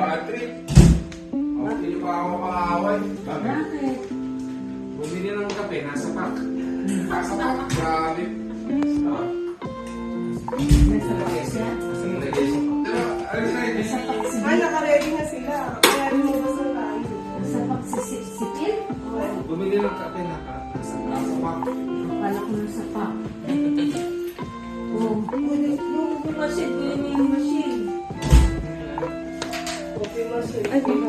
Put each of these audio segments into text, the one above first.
bad trip. Hindi pa ako makaaway. Bakit? Bumili ng kape, nasa pack. Nasa pack, grabe. Nasa box siya? Nasa nilagay. Pero, alam na yun. Nasa box si Ay, nakaready na sila. Kaya lumabas na tayo. Nasa box si Phil? Bumili ng kape, nasa pack. Akala ko nasa pack. Oh. Yung machine, yung machine. Okay, machine. Ay, di ba?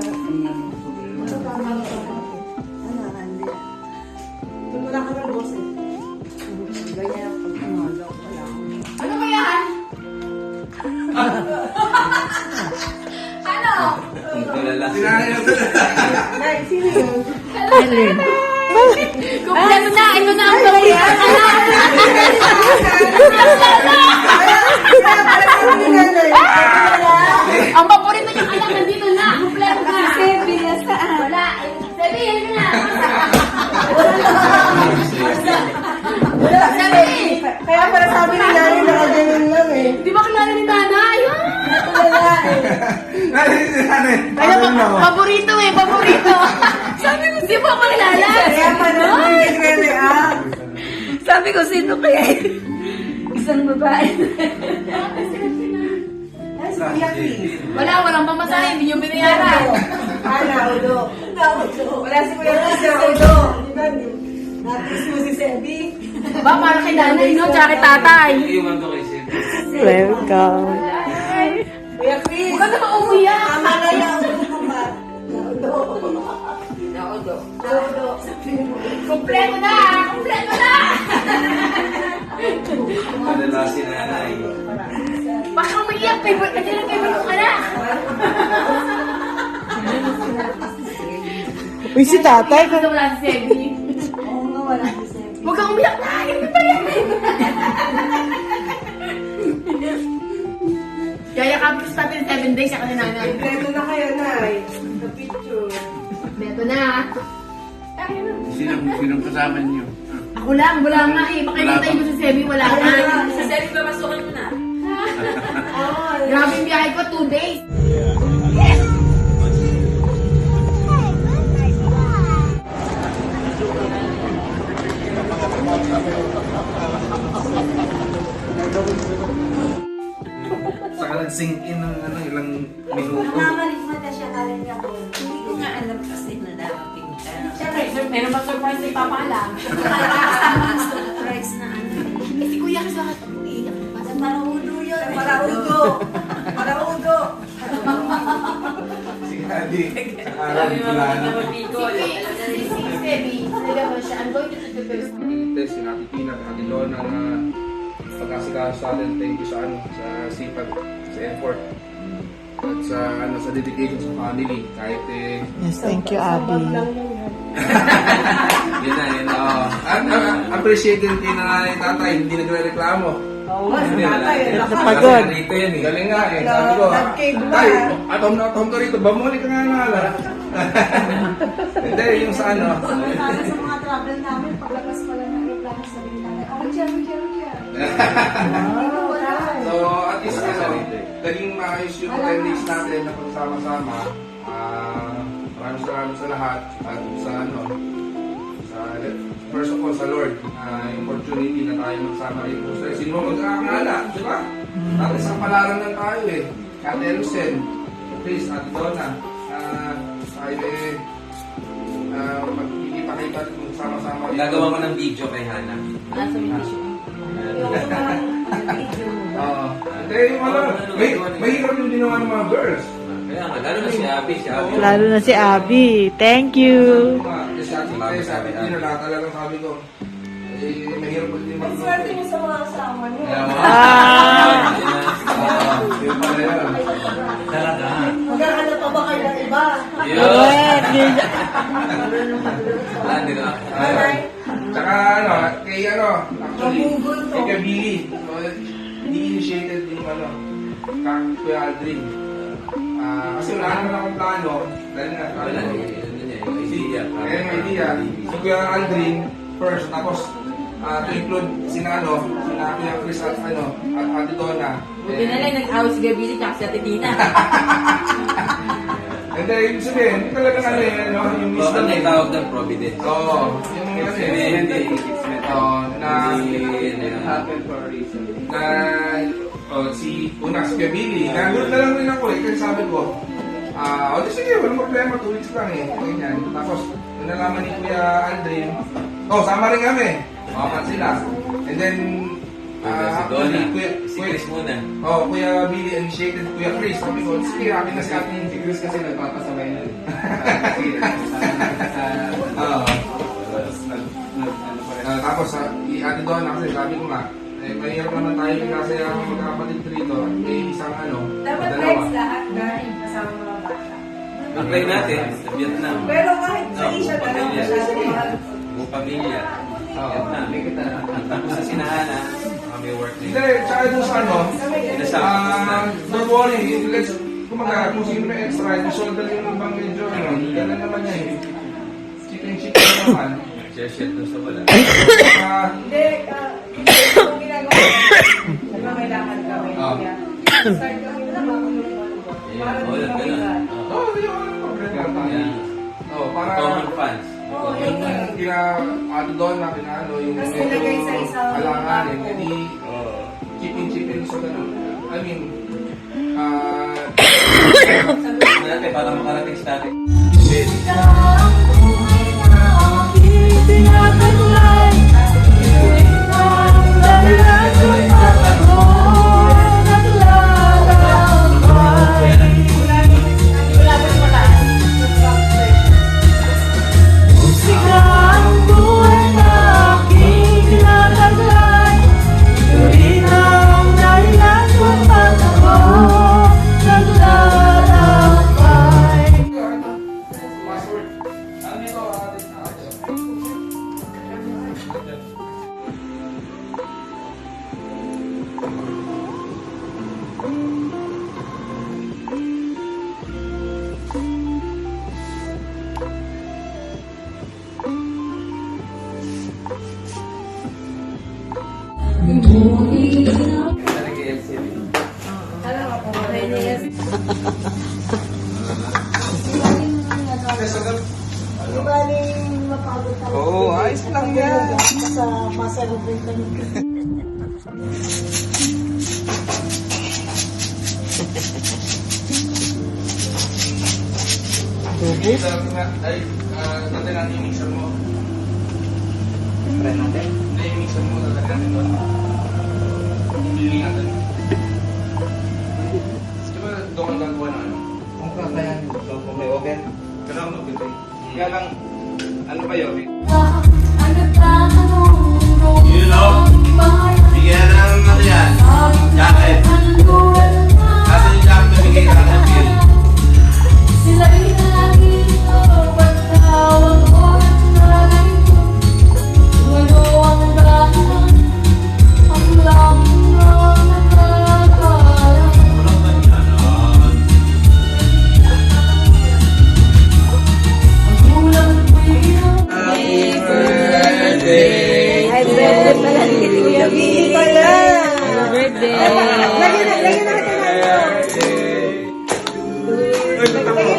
Ano, hindi. Tumula ka ng boss eh. Ganyan ang pagkumalo. Wala ako. Ano ba yan? Ano? Sinanay na ito. Nay, sino yun? Alin? Kumpleto na! Ito na ang paborito! Ang paborito niyang anak nandito na! Kumpleto na! Sebi, nasaan? Wala! Sabi, yan na! Sabi! Kaya para sabi ni Nani, nakaganon lang eh. Di ba kilala ni Nanay? Wala eh. Sinanay. Ano ba? Paborito eh! Paborito! Sabi mo, di ba ako kilala? Kaya pa naman nagre-react. Sabi ko, sino kaya? Isang babae. Ay, si Kuya Chris. Walang pamasahe, hindi niyo binayaran. Naudo. Wala si Kuya Chris na udo. Di ba? Natis mo si Sebi. Ba, para kay nanay, no? Tsaka kay tatay. Iwan ko kay Sid. Welcome. Kuya Chris. Huwag ka na mauuyak. Tama na yan. Udo ka ba? Naudo. Kumpleto na! Kumpleto na! Madala si nanay. Baka umiyak, favorite ka din favorite ka na. Uy, si tatay. Ikaw na wala si Sebi. Oo nga, wala si Sebi. Huwag kang umiyak na! Ganun pa yan! Yayakapin ko sa tabi ng 7 days ako ni nanay. Kompleto na kayo, Nay. Sa picture. Beto na. Sinong kasama niyo? Ako lang, wala nga eh. Baka hintayin ko si Sebi, wala nga. Sa Sebi, papasukan mo na. Oo. Grabe yung biyahe ko, 2 days. Saka nag-sink in ng ilang minuto. Nakakalimata siya kala niya ko. Hindi ko nga alam kasi na darating ka. Siyempre, meron ba surprise na ipapaalam? Surprise na ano. Eh, si Kuya kasi bakit umiiyak? Sa paraudo yun. Para udo. Para udo. Si Adi. Araw plano. Si Sebi, nalaman siya, I'm going to take the first one. Si Ate Tina, Ate Lona na pagkasikaso sa atin. Thank you sa sipag, sa effort. At sa dedication sa family. Kahit Yes, thank you, Abby. yun na. At appreciate din kay nanay tatay, hindi nagre-reklamo. Oo nga, Hindi, sa tatay. Napagod. Dito yan eh. Galing nga eh. Sabi ko, Nag-cake ba? tay, atom ka rito, bumuli ka nga nala. Hindi, yung sa ano. Para sa mga travel namin, paglabas pa lang ng aeroplano sa namin, oh, chair. So, at least naging maayos yung 10 days natin na pagsama-sama. Maraming sa lahat. At first of all, sa Lord, yung opportunity na tayo magsama rin po sa sino mo magkakakala, di ba? Dati sa palaran lang tayo eh. Ate Lucen, Chris, Ate Donna, tayo magkikita-kita at magsama-sama. Gagawa mo ng video kay Hana. Nasa meditation. Hindi, yung mahirap yung ginawa ng mga girls. Kaya nga, lalo na si Abby. Lalo na si Abby. Thank you. Kasi sabi ko, lahat talagang sabi ko, mahirap po din Ang swerte niyo sa mga kasama niyo. Yung pala yan. Talaga. Magkakala pa ba kayo ng iba? Hindi na. Tsaka kay actually, kay Kabili, di-initiated yung Kuya Aldrin. Kasi wala naman akong plano, dahil nga, Wala yung idea. kaya may idea, si Kuya Aldrin first, tapos to include sina Kuya Chris at Ate Donna. Buti na lang, nag-awit si Gabili tsaka si Ate Tina. Hindi, ibig sabihin, hindi talagang ano yun, no? Yung So, wisdom ano eh. yung tawag ng Providence? Oo, yung ano Hindi, eh. Oo, na, happen for a reason. na, si Kuya Billy, nagulat na lang rin ako eh, kasi sabi ko, di sige, walang problema, 2 weeks lang eh, ganyan. Tapos, nung nalaman ni Kuya Aldrin, sama rin kami, makapat sila. And then, Si Donna, si Kuya, Chris muna. Kuya Billy initiated Kuya Chris. Sabi ko, sige, akin na si atin. Si Chris kasi nagpapasabay na rin. Tapos, ate Donna kasi sabi ko nga, mahirap naman tayo kasi ang magkakapatid rito. May isang Dapat dalawa. next lahat na kasama mga bata. Apply natin sa Vietnam. Pero kahit sa Asia na lang, pamilya. masyado mahal. Buong pamilya. Vietnam. Tapos sa Sinahana, may work Hindi, na tsaka doon sa don't worry, let's, kumaga, kung sino may extra, resolve na yung ibang medyo, ganun naman yan eh. Chicken naman. Share doon sa wala. Hindi, kung ginagawa ko, diba may lakad kami. Kaya, start kami na bago yung para Wala di kami ganun. lahat. Hindi ako ng problema. Para, Common funds. yung ate doon na pinano, yung Tapos nilagay sa isang alanganin, bangko. edi chipin sa ganun. I mean, Natin, para makarating sa natin. password. Ano ito, Talaga LCD. Alam mo, kung may niyas. Di ba rin mapagod tayo? Oo, ayos lang yan. Sa ma-celebrate kami. Dati natin yung mixer mo. Try natin? Hindi, yung mixer mo, dati natin doon. Hindi natin. Di ba doon ang gagawa ng ano? Kung kakayan, so kung may oven, kailangan mag-gulay. Kaya lang, ano ba yun? You know, bigyan ng ano yan, jacket. Kasi yung jacket na bigay ka ng bill. Ay, birthday pala ni Kuya Billy. Birthday. Lagyan natin na Lagyan natin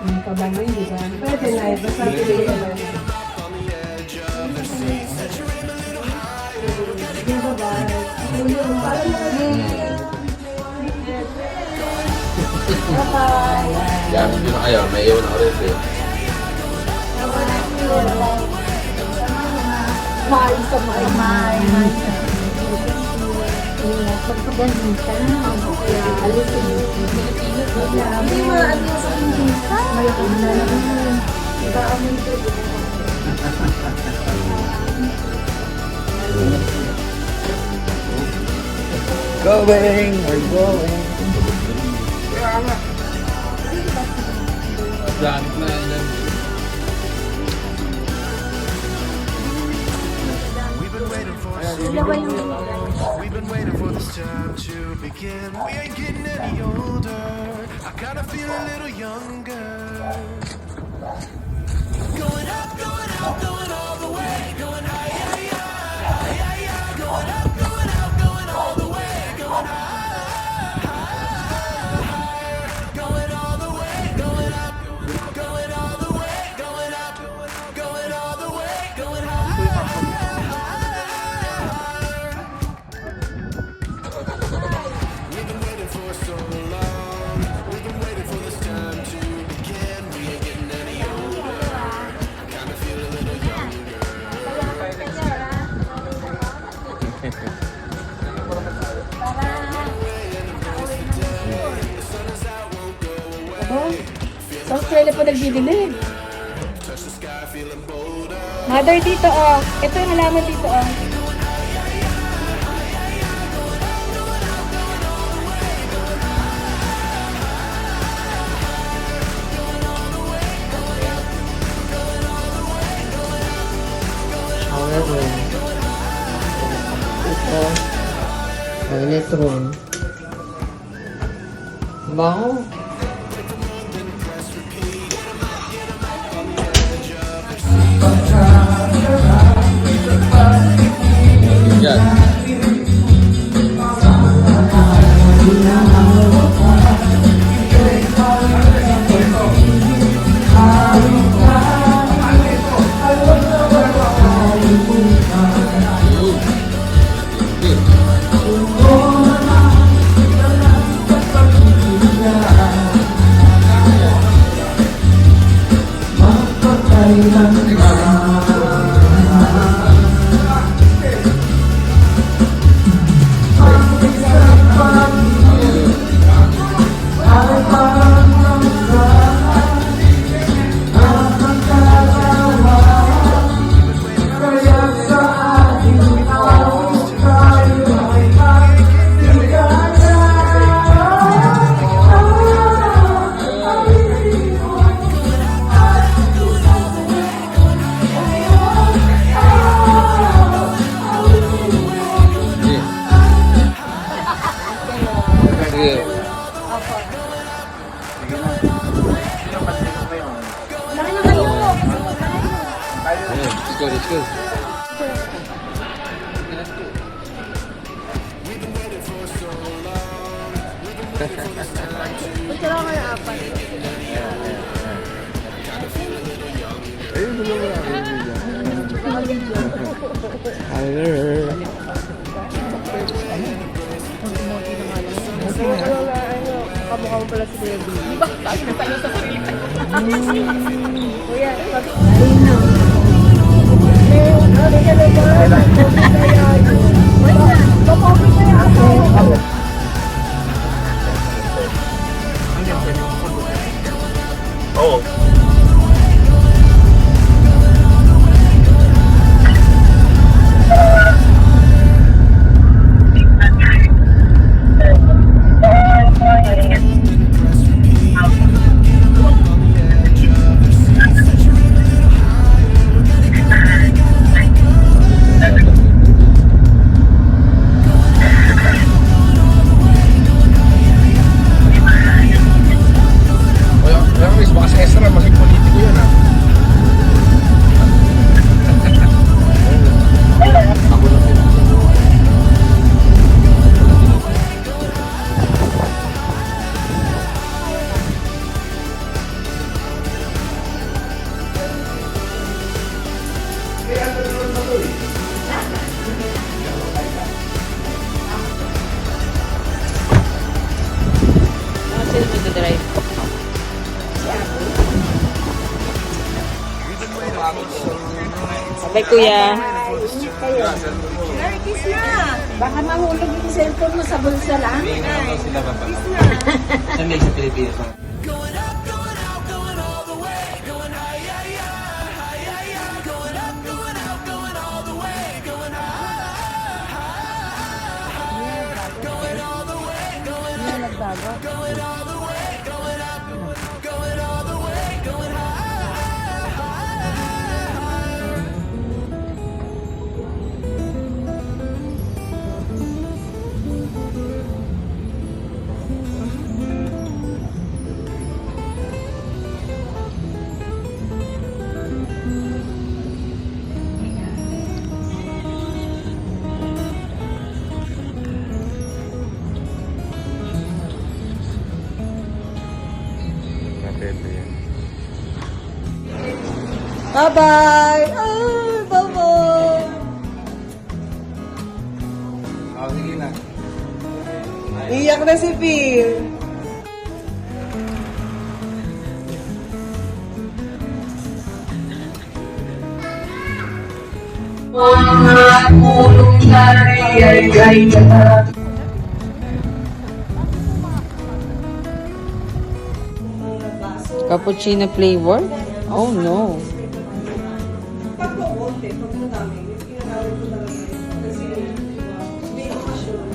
Kabangoy, di ba? Pwede na, basta pili ka lang. Yung babae, yung parang Yan, yun na kayo. May iwan ako rin eh. Mahal sa mahal. Pagpagaling ka na. Alisin mo. Hindi maano sa Pilipinas. Malaki na lang. Diba amoy ko? Going, we're going. Kaya nga. Dami na yan. Sila ba yung We've been waiting for this time to begin. We ain't getting any older. I kinda feel a little younger. Going up, going up, going all the way. Going higher, higher, higher. Going up, going up, going all the way. Going higher, higher. Going all the way. Going up, going all the way. Going up, going all the way. Going higher. We've been waiting for so long. We've been waiting for this time to begin. We ain't getting any older. I kinda feel a little younger. Sa Australia po nagdidilig. Mother dito, oh. Ito yung halaman dito, oh. Shower room. Ito. Toilet room. Bango. Yan. Sige. Let's go, let's go. Kamukha mo pala si Debbie. Di ba? Tayo na tayo sa sarili. Kuya, sabi ko. Bye, kuya. Ingat kayo. Merry Kiss na! Baka mahulog yung cellphone mo sa bulsa lang. Sila ba? Saan sa Pilipinas? Going up, going out, going all the way. Going high, yeah, yeah, high, yeah, yeah. Going up, going out, going all the way. Going high, going all the way. Going up, going all the way. Going up, going all the way. Going high. Bye-bye! Ay, bye-bye! Oh, sige na. Iyak na si Phil. Cappuccino flavor? Oh, no. Pag po konti, pag madami, ginagawin ko talaga yun. Kasi may okasyon.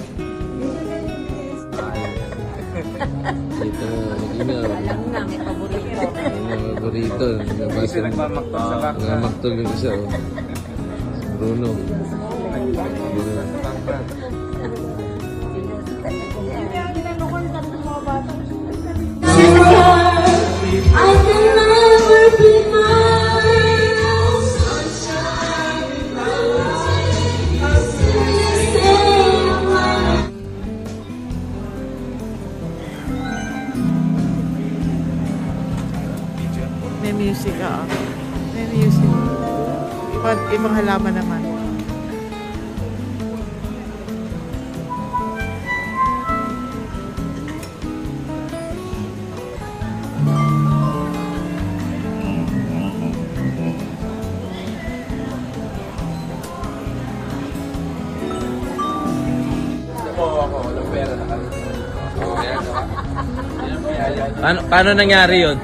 Dito, mag-ina. Alam na, may paborito. Paborito. Kasi nagmamaktol sa baka. Nagmamaktol yung isa. Oh. Bruno. May music, May music. Ibang halaman naman. Paano nangyari yun?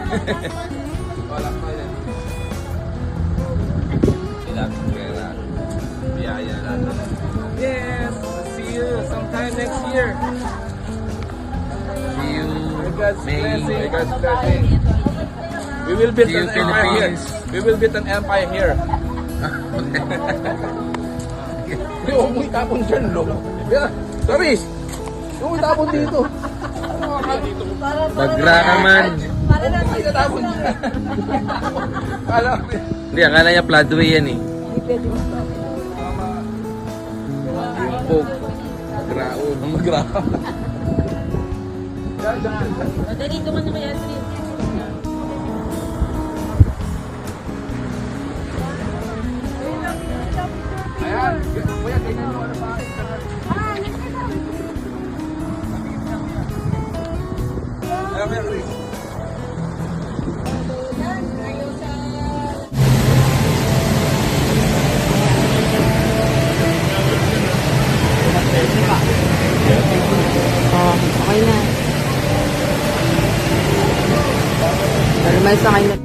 Yes, see you sometime next year. See you. God's May- blessing. God's blessing. We will build See you, an empire here. Philippines. We will build an empire here. Hindi, huwag mo itapon dyan, lo. Yeah, Taris! Huwag mo itapon dito. Bagra ka man. Huwag mo itapon dyan. Kala ko, Hindi, akala niya floodway yan eh. Yung pog. Grao. Grao. Dito man na kaya, Adrian. ayan. Kuya, tingnan mo ano pa. Ayan, meron. Oh, okay na. Normal sa akin na.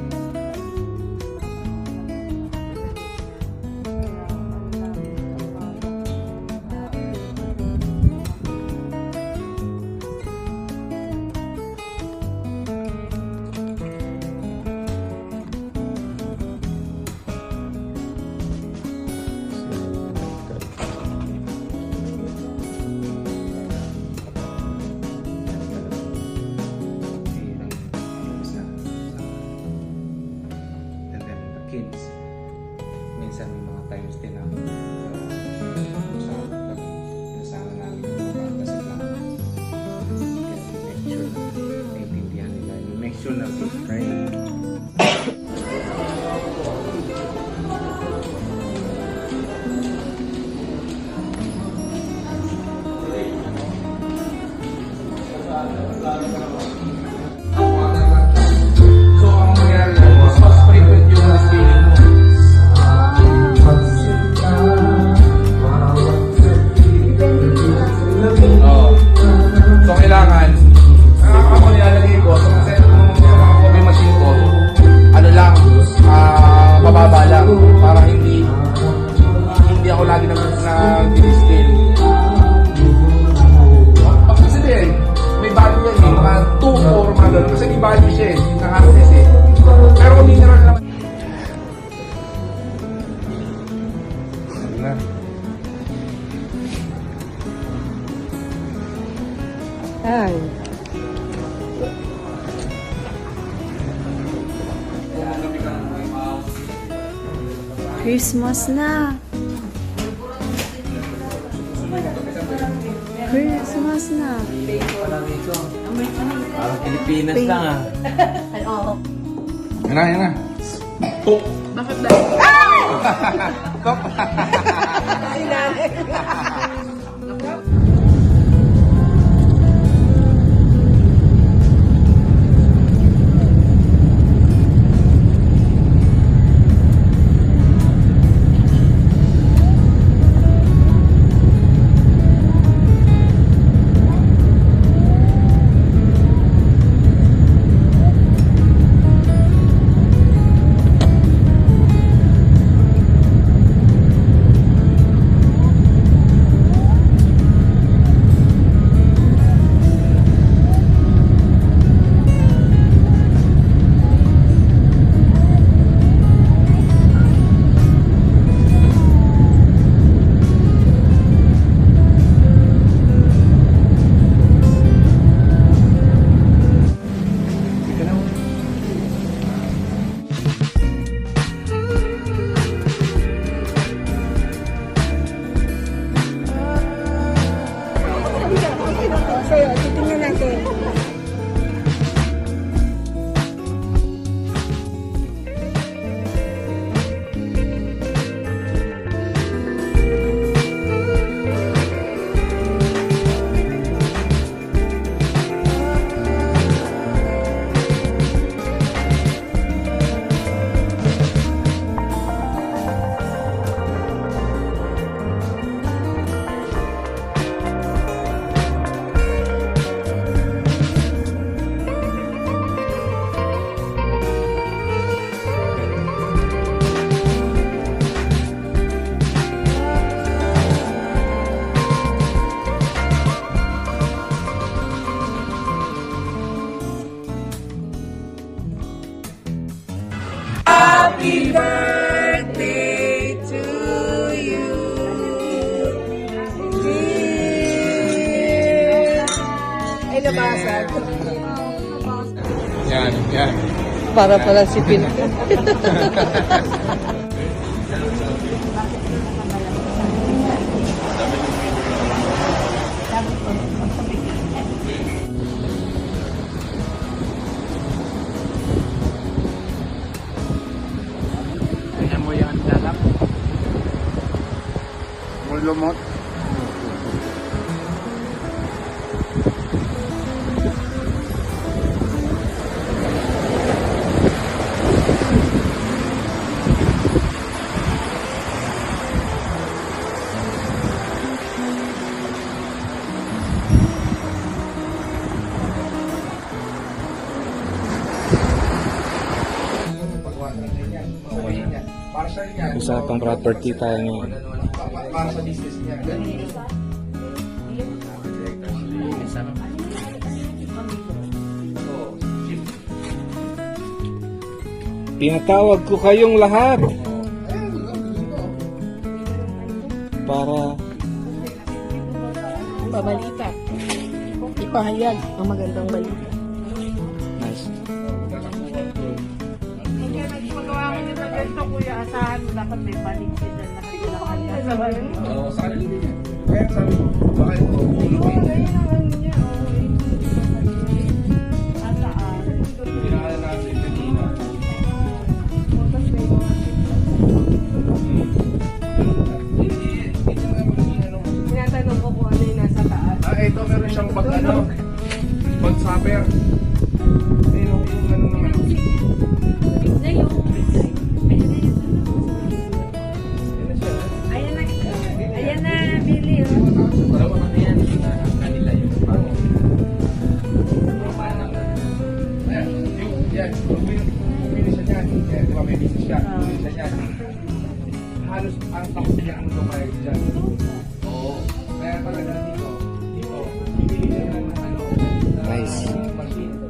Ay. Christmas na. Christmas na. Parang Pilipinas lang ah. Yan na, yan na. Bakit ba? Sa'yo, titingnan natin. Ay, labasan. Yan, yan. Para pala si Pin. Tingnan mo yan, lalap. Mulumot. Usapang property tayo ngayon. Para sa business niya. Tinatawag ko kayong lahat. Para Pabalita. Ipahayag ang magandang balita. nice. Magawa ka nito ganito, kuya. Asahan mo dapat may paligid na nakakilala. Oo, sa kanila din yan. Kaya sabi ko, baka ito, pinakala natin kanina. Tinatanong ko kung ano yung nasa taas. Ito meron siyang bag ano, bag supper. Ayun, yung ano naman. Ayan na, Billy. Dalawa na yan, kanila yung ano. Ayan, yan, bumili siya dyan. Di ba may business siya? Bumili siya dyan. Halos ang tapos niya ang lumayag dyan. Oo. Kaya talaga dito, bibili niya ng ano, Nice. machine.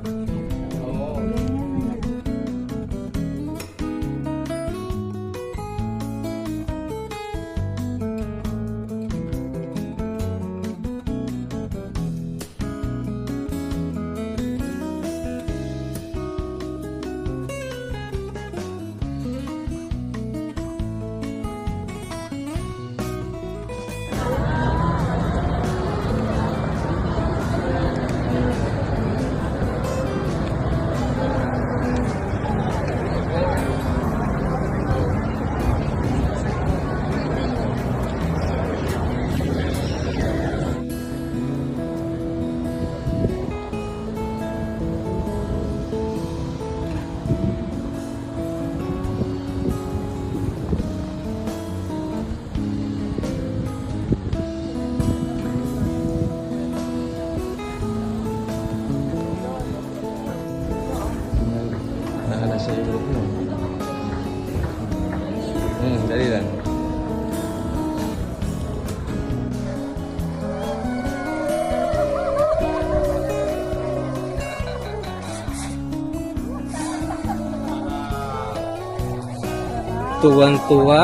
tuwan-tuwa.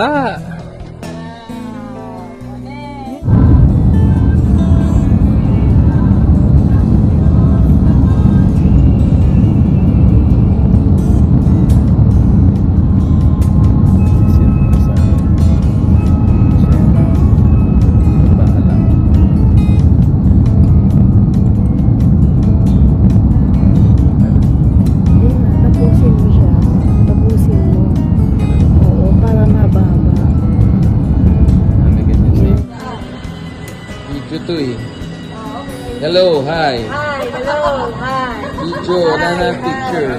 Tapusin mo siya. Tapusin mo. Oo, para mababa. Video to eh. Hello, hi. Hi, hello, hi. Video, nana picture.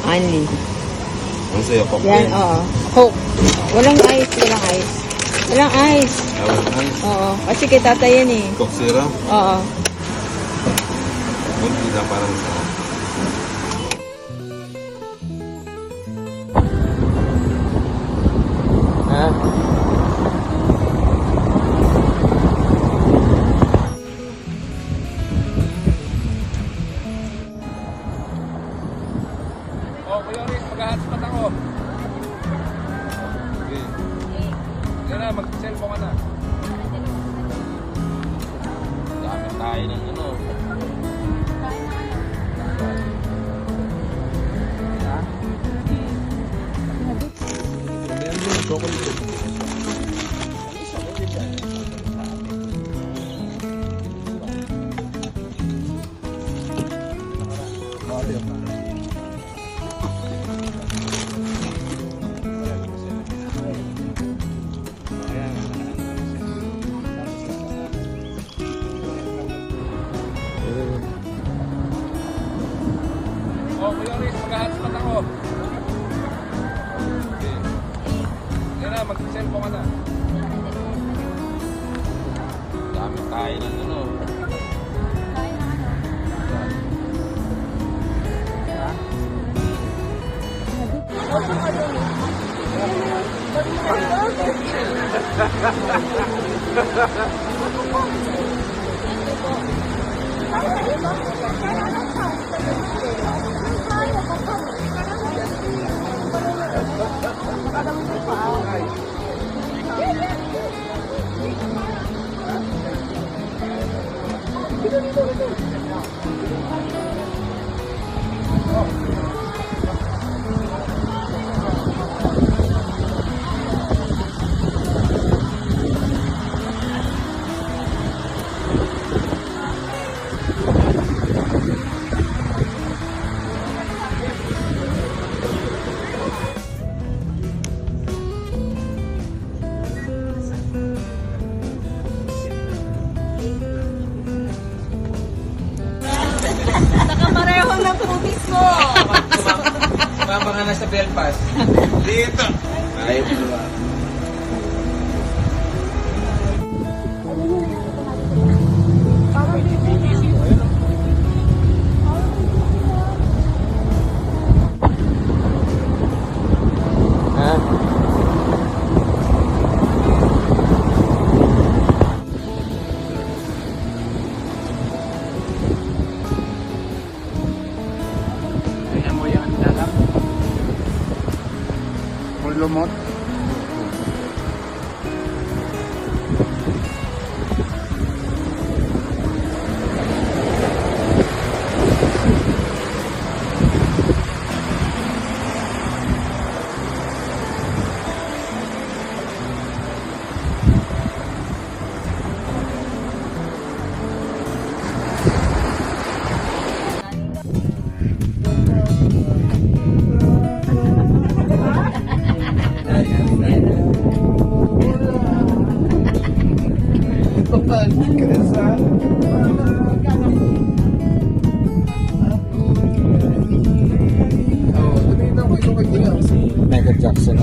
Only. Ang sa'yo, Pop. Yan, oo. Coke. Walang ice, walang ice. Walang ice. Oo. Kasi kay tata yan eh. Coke Zero. Oo. Hindi na parang sa... Ha? Oh, Kuya Rick, mag-hotspot ako. Okay. Yan na, mag-cellphone ka na. Dami tayo ng ano. Oh, Kuya Rick, mag-hotspot ako. Okay. Yan na, mag-cellphone ka na. Dami tayo ng ano. Nakapareho na pubis mo. Mama ka na sa Belfast. Dito! Ayaw mo ba? Ha? Kaya mo yan lalap. Lumot. Michael Jackson.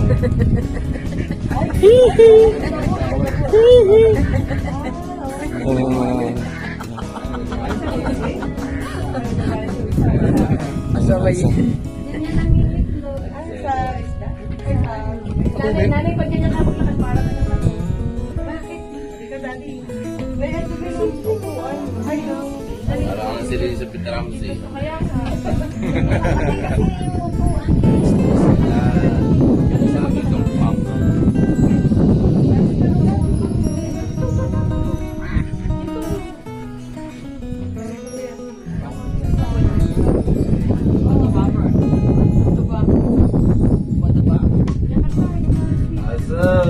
Nanay, pag ganyan ako nakasparang na naman. Bakit? Ikaw dati. May ito may sumpuan. Ay, no. si Elizabeth Ramsey. Sabi itong pump. Asal.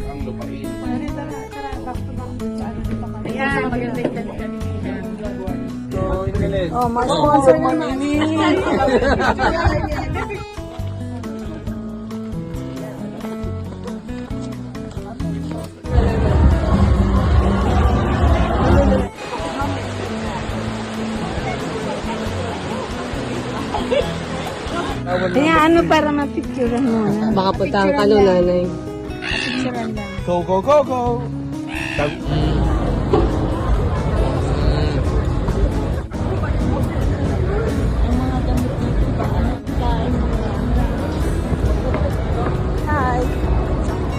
Ang lupain. Ayan, maganda yung dalitan ni Oh, ma-sponsor naman. Kaya ano para mapicturean mo na? Baka punta ka nun, nanay. Picturean lang. Go, go, go, go! Ang mga damit dito, baka nagkain mo lang. Hi!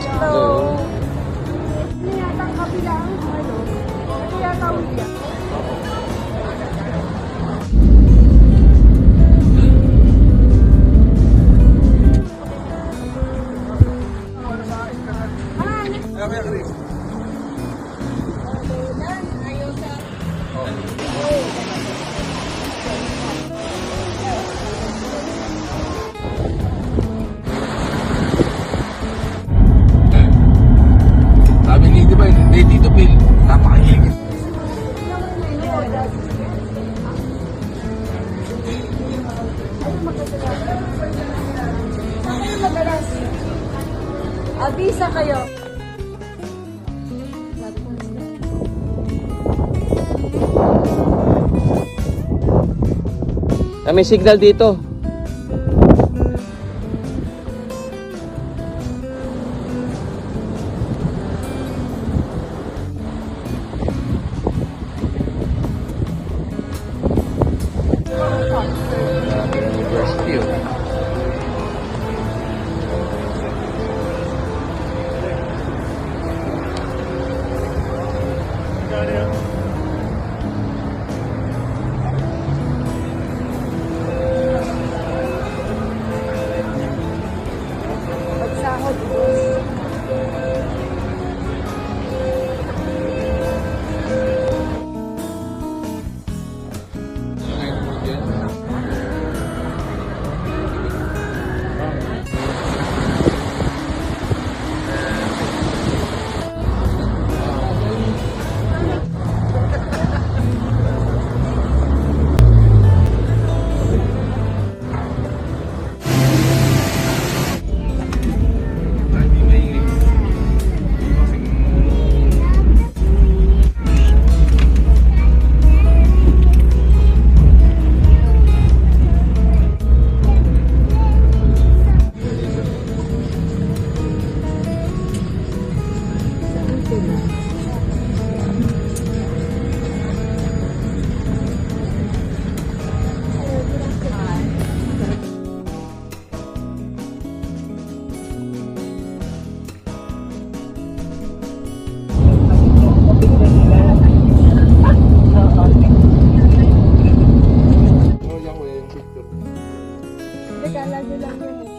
Hello! Ano yata ang kabilang? Ano? Ano yata ang uliyak? Sabi ni, di ba, hindi, Tito Phil, napakahilig. Abisa kayo. May signal dito. University, oh. Pagsahod. Naglalagay lang yun eh.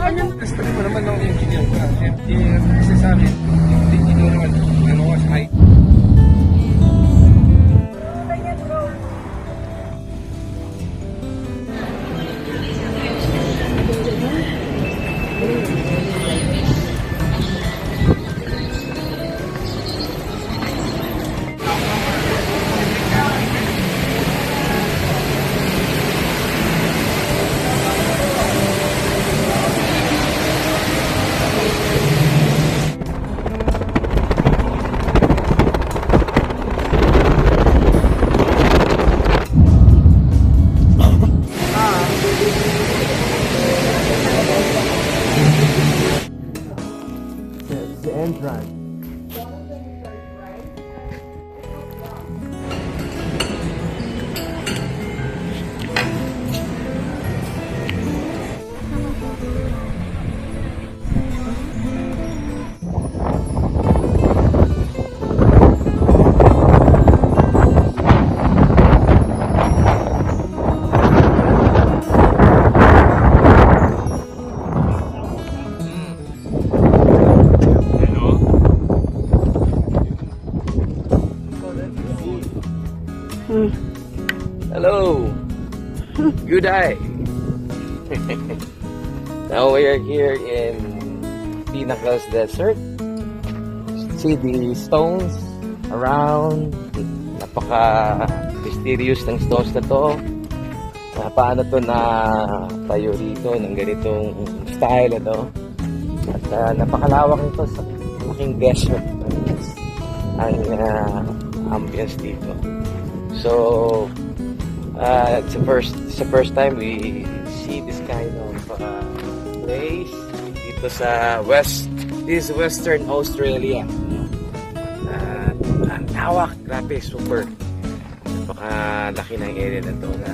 Gusto mo naman ng engineer ka. Kasi sa amin, hindi mo naman, ano was high. The entrance. Hello. Good day. Now we are here in Pinnacles Desert. See the stones around. Napaka-mysterious ng stones na to. Paano to na tayo rito ng ganitong style At napakalawak nito sa laking desert ang ambience dito. So it's the first time we see this kind of place dito sa this is Western Australia. Ang hawak, grabe, super. Napakalaki ng area na to na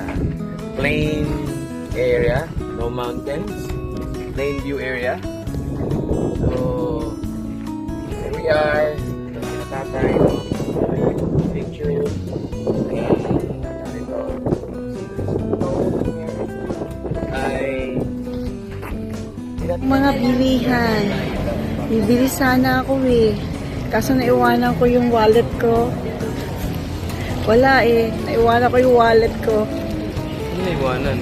plain area, no mountains, plain view area. So here we are. Tatay, picture. Mga bilihan. Bibili sana ako Kaso naiwanan ko yung wallet ko. Wala naiwanan ko yung wallet ko. Hindi naiwanan.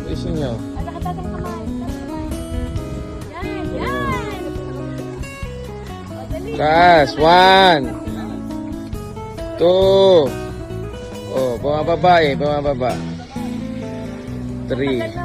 Ayusin nyo. Taas. 1, 2. Oh, bumababa bumababa. 3.